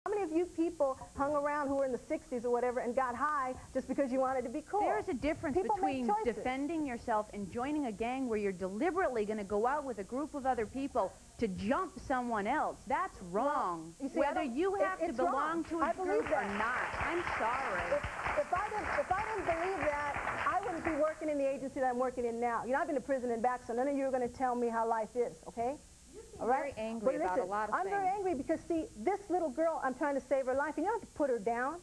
How many of you people hung around who were in the 60s or whatever and got high just because you wanted to be cool? There's a difference between defending yourself and joining a gang where you're deliberately going to go out with a group of other people to jump someone else. That's wrong. Well, you see, whether you have to belong to a group or not. I'm sorry. If I didn't believe that, I wouldn't be working in the agency that I'm working in now. You know, I've been to prison and back, so none of you are going to tell me how life is, okay? All right? Very angry about a lot of things. I'm very angry because, see, this little girl, I'm trying to save her life, and you don't have to put her down.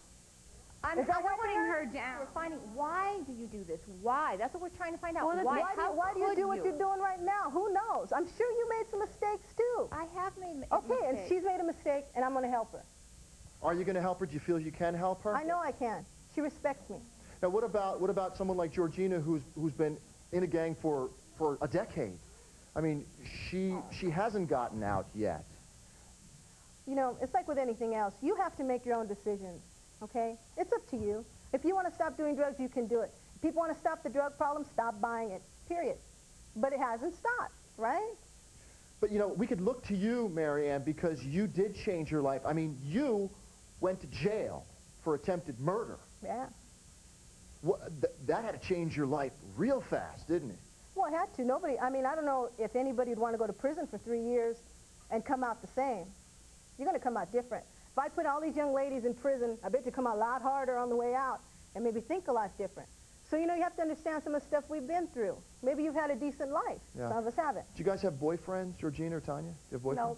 I'm not putting her down. We're finding, why do you do this? Why? That's what we're trying to find out. Well, why do you do what you're doing right now? Who knows? I'm sure you made some mistakes, too. I have made mistakes. Okay, and she's made a mistake, and I'm going to help her. Are you going to help her? Do you feel you can help her? I know I can. She respects me. Now, what about someone like Georgina who's been in a gang for a decade? I mean, she hasn't gotten out yet. You know, it's like with anything else. You have to make your own decisions, okay? It's up to you. If you want to stop doing drugs, you can do it. If people want to stop the drug problem, stop buying it, period. But it hasn't stopped, right? But, you know, we could look to you, Marianne, because you did change your life. I mean, you went to jail for attempted murder. Yeah. That had to change your life real fast, didn't it? Well, it had to. Nobody, I mean, I don't know if anybody would want to go to prison for 3 years and come out the same. You're going to come out different. If I put all these young ladies in prison, I bet you come out a lot harder on the way out and maybe think a lot different. So, you know, you have to understand some of the stuff we've been through. Maybe you've had a decent life. Yeah. Some of us haven't. Do you guys have boyfriends, Georgina or Tanya? Do you have boyfriends?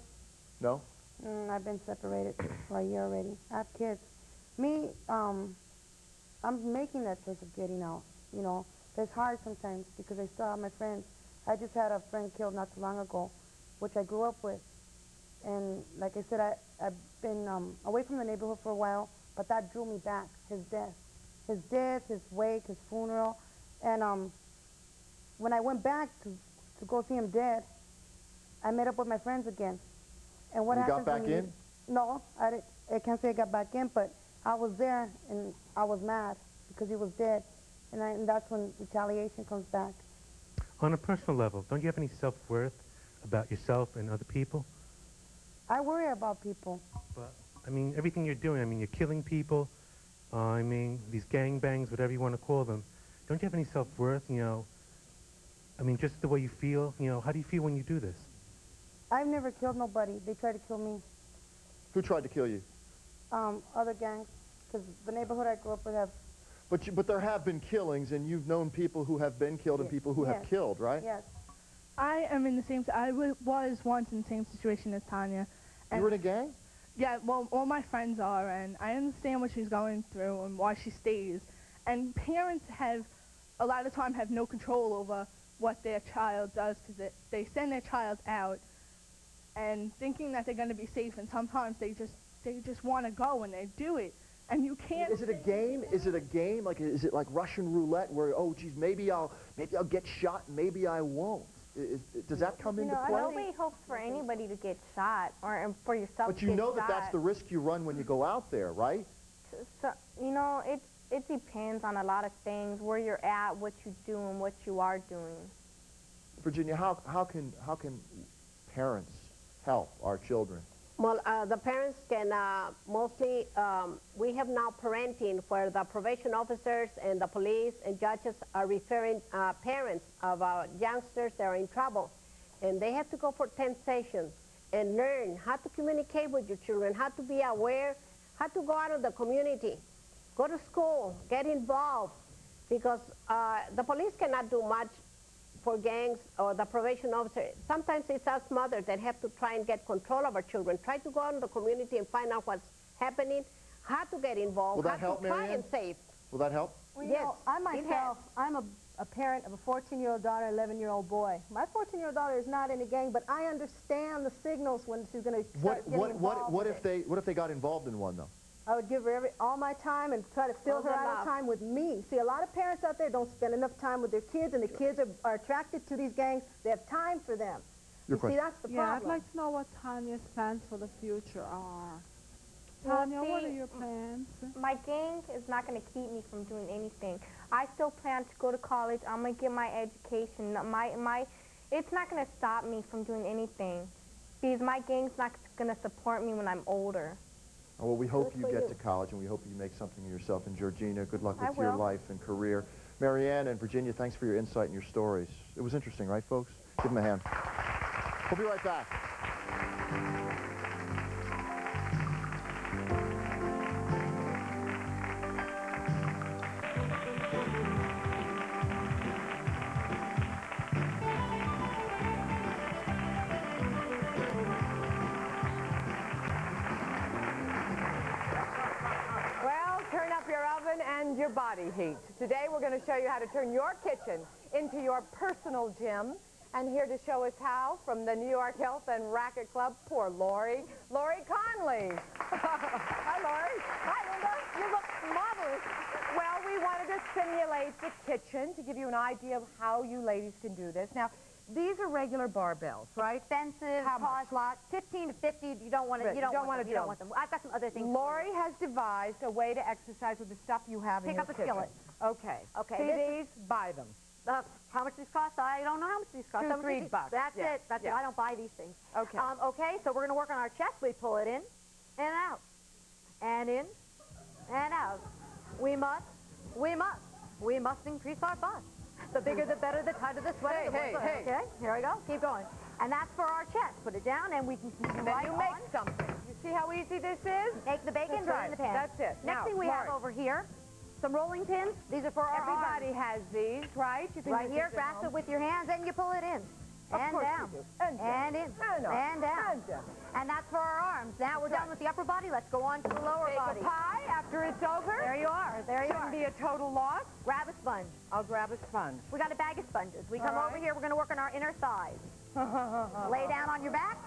No. No? I've been separated for a year already. I have kids. Me, I'm making that choice of getting out, you know. It's hard sometimes because I still have my friends. I just had a friend killed not too long ago, which I grew up with. And like I said, I've been away from the neighborhood for a while, but that drew me back, his death. His death, his wake, his funeral. And when I went back to go see him dead, I met up with my friends again. And what happened? You got back in? No, I can't say I got back in, but I was there and I was mad because he was dead. And that's when retaliation comes back. On a personal level, don't you have any self-worth about yourself and other people? I worry about people. But, I mean, everything you're doing, I mean, you're killing people, I mean, these gangbangs, whatever you want to call them. Don't you have any self-worth, you know? I mean, just the way you feel, you know, how do you feel when you do this? I've never killed nobody. They tried to kill me. Who tried to kill you? Other gangs, because the neighborhood I grew up with have... But there have been killings, and you've known people who have been killed and people who have killed, right? Yes. I am in the same... I was once in the same situation as Tanya. You were in a gang? Yeah, well, all my friends are, and I understand what she's going through and why she stays. And parents have, a lot of time, have no control over what their child does because they send their child out and thinking that they're going to be safe, and sometimes they just want to go and they do it. And you can't... Is it a game? Is it a game? Like, is it like Russian roulette where, oh, geez, maybe I'll get shot, maybe I won't? Does that come into play? Nobody hopes for anybody to get shot or for yourself to get shot. But you know that that's the risk you run when you go out there, right? So, you know, it depends on a lot of things, where you're at, what you do, and what you are doing. Virginia, how can parents help our children? Well, the parents can mostly, we have now parenting where the probation officers and the police and judges are referring parents of youngsters that are in trouble. And they have to go for 10 sessions and learn how to communicate with your children, how to be aware, how to go out of the community, go to school, get involved. Because the police cannot do much for gangs or the probation officer. Sometimes it's us mothers that have to try and get control of our children, try to go out in the community and find out what's happening, how to get involved, Will that help, to try Marianne? and save. Will that help? Well, you know, I myself, I'm a parent of a 14-year-old daughter, 11-year-old boy. My 14-year-old daughter is not in a gang, but I understand the signals when she's going to start getting involved. What if they got involved in one, though? I would give her all my time and try to fill her out of time with me. See, a lot of parents out there don't spend enough time with their kids, and the kids are attracted to these gangs. They have time for them. You see, that's the problem. Yeah, I'd like to know what Tanya's plans for the future are. Tanya, Well, see, what are your plans? My gang is not going to keep me from doing anything. I still plan to go to college. I'm going to get my education. It's not going to stop me from doing anything because my gang's not going to support me when I'm older. Well, we hope you get to college, and we hope you make something of yourself. And Georgina, good luck with your life and career. Marianne and Virginia, thanks for your insight and your stories. It was interesting, right, folks? Give them a hand. We'll be right back. And your body heat. Today we're going to show you how to turn your kitchen into your personal gym. And here to show us how, from the New York Health and Racket Club, poor Lori Conley. Hi, Lori. Hi, Linda. You look marvelous. Well, we wanted to simulate the kitchen to give you an idea of how you ladies can do this. Now, these are regular barbells, right? Expensive, cost a lot, 15 to 50. You don't want to. You don't want them. I've got some other things. Lori has devised a way to exercise with the stuff you have in your kitchen. Pick up a skillet. Okay. Okay. See these? Buy them. How much these cost? I don't know how much these cost. $2, $3. That's it. That's it. I don't buy these things. Okay. Okay. So we're going to work on our chest. We pull it in and out, and in and out. We must increase our bust. The bigger, the better, the tighter, the sweater. Hey. Okay, here we go. Keep going. And that's for our chest. Put it down, and we can continue right on. Then you make something. You see how easy this is? Take the bacon, throw it in the pan. That's it. Next thing we have over here, some rolling pins. These are for our Everybody has these, right? You can right here, grasp it with your hands, and you pull it in. And down. And in. And down. And that's for our arms. Now we're done with the upper body. Let's go on to the lower body. Take a pie after it's over. There you are. There you are. Shouldn't be a total loss. Grab a sponge. I'll grab a sponge. We got a bag of sponges. We come over here. We're going to work on our inner thighs. Lay down on your back.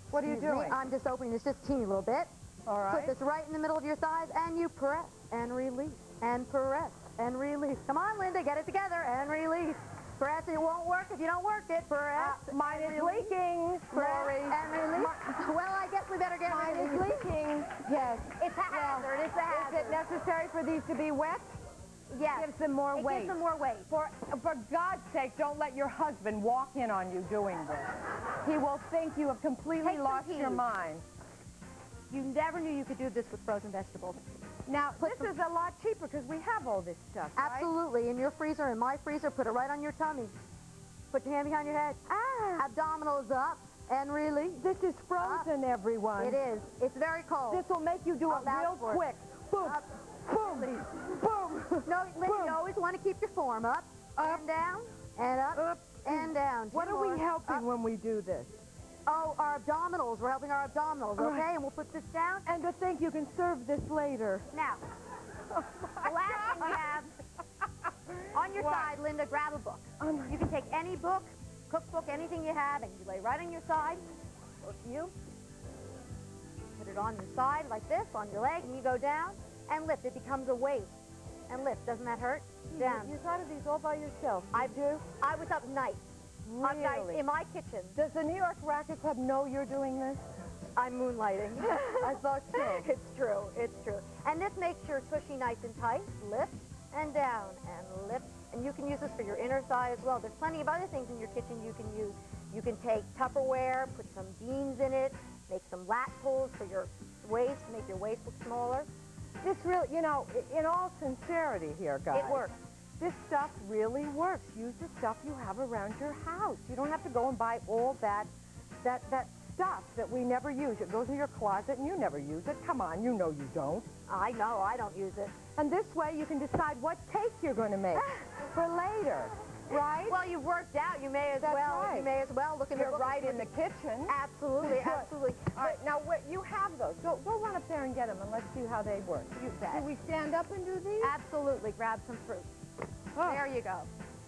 What are you doing? I'm just opening this just teeny little bit. All right. Put this right in the middle of your thighs, and you press and release and press and release. Come on, Linda, get it together and release. Press. It won't work if you don't work it. Press. Mine is leaking. Press and release. Well, I guess we better get Mine is leaking. Yes. It's a hazard. It's a hazard. Is it necessary for these to be wet? Yes. It gives them more weight. It gives them more weight. For God's sake, don't let your husband walk in on you doing this. He will think you have completely lost your mind. You never knew you could do this with frozen vegetables. Now, this is a lot cheaper because we have all this stuff, right? Absolutely. In your freezer, in my freezer, put it right on your tummy. Put your hand behind your head. Abdominals up and release. This is frozen, everyone. It is. It's very cold. This will make you do it real quick. Boom, boom, boom. No, Linda, you always want to keep your form up, and down, and up, and down. What are we helping when we do this? Oh, our abdominals. We're helping our abdominals, okay? And we'll put this down. And to think you can serve this later. Now, the last thing we have, on your side, Linda, grab a book. You can take any book, cookbook, anything you have, and you lay right on your side. Both of you. Put it on your side like this, on your leg, and you go down and lift. It becomes a weight. And lift. Doesn't that hurt? Down. You thought of these all by yourself. I do. I was up night. Really? In my kitchen. Does the New York Racket Club know you're doing this? I'm moonlighting. I thought so. It's true. It's true. And this makes your tushy nice and tight. Lift and down and lift. And you can use this for your inner thigh as well. There's plenty of other things in your kitchen you can use. You can take Tupperware, put some beans in it, make some lat pulls for your waist, make your waist look smaller. This really, you know, in all sincerity here, guys. It works. This stuff really works. Use the stuff you have around your house. You don't have to go and buy all that stuff that we never use. It goes in your closet and you never use it. Come on, you know you don't. I know, I don't use it. And this way you can decide what cake you're going to make for later, right? Well, you've worked out. You may as Right. You may as well look in the book. You're right in the kitchen. Absolutely, absolutely. All right, now you have those. Go run up there and get them and let's see how they work. You bet. Do we stand up and do these? Absolutely. Grab some fruit. Oh. There you go.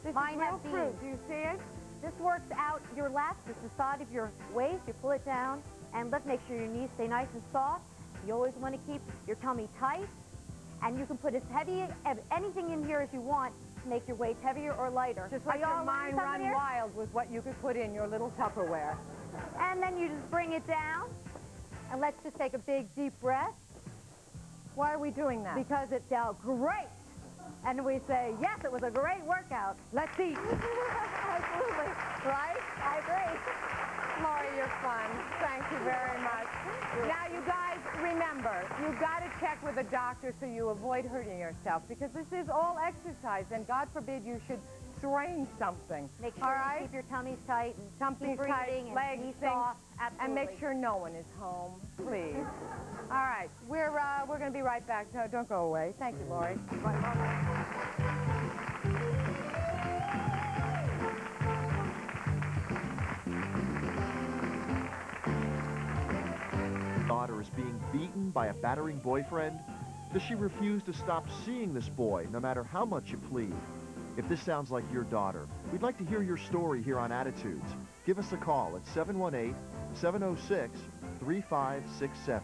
This Mine is real has fruit. beans. Do you see it? This works out your left. It's the side of your waist. You pull it down, and let's make sure your knees stay nice and soft. You always want to keep your tummy tight, and you can put as heavy anything in here as you want to make your waist heavier or lighter. Just let your mind run wild with what you could put in your little Tupperware. And then you just bring it down, and let's just take a big, deep breath. Why are we doing that? Because it felt great. And we say, yes, it was a great workout. Let's eat. Absolutely. Right? I agree. Lori, you're fun. Thank you very much. Now, you guys, remember, you've got to check with a doctor so you avoid hurting yourself, because this is all exercise, and God forbid you should strain something. Make sure you keep your tummies tight and tummies keep breathing tight, legs, and things, and make Absolutely. sure no one is home, please. All right, we're going to be right back. No, don't go away. Thank you, Lori. Daughter is being beaten by a battering boyfriend? Does she refuse to stop seeing this boy, no matter how much you plead? If this sounds like your daughter, we'd like to hear your story here on Attitudes. Give us a call at 718-706-3567.